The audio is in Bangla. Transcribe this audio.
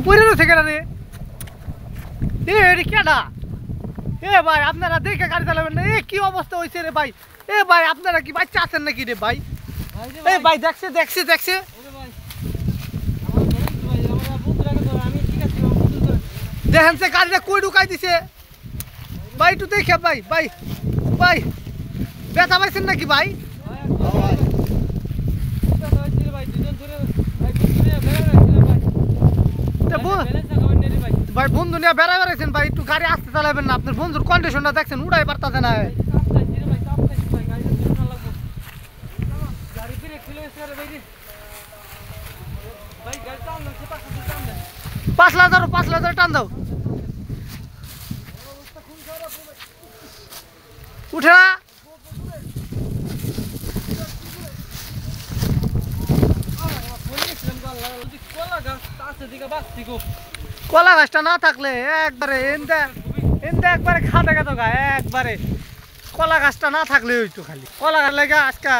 পুরো থেকে রে এ কেডা এ ভাই আপনারা দেখে গাড়ি চালাবেন না। এ কি অবস্থা হয়েছে রে ভাই। এ ভাই আপনারা কি বাচ্চা আছেন নাকি রে ভাই? এ ভাই দেখছে দেখছে দেখছে দেখেন সে গাড়িটা কই ঢুকাই দিছে ভাই। একটু দেখে ভাই ভাই ভাই ব্যথা পাইছেন নাকি ভাই? ভাই বন্ধু নিয়ে বেড়া বেড়াইছেন ভাই, একটু গাড়ি আসতে চালাবেন না। আপনার বন্ধুর কন্ডিশনটা দেখছেন, উড়াই পারতেছে না। 5,000 টান দাও। উঠে না কলা গাছটা না থাকলে একবারে একবারে খাদা খাদা একবারে কলা গাছটা না থাকলে হইতো। খালি কলা গাছ লাগে আজকে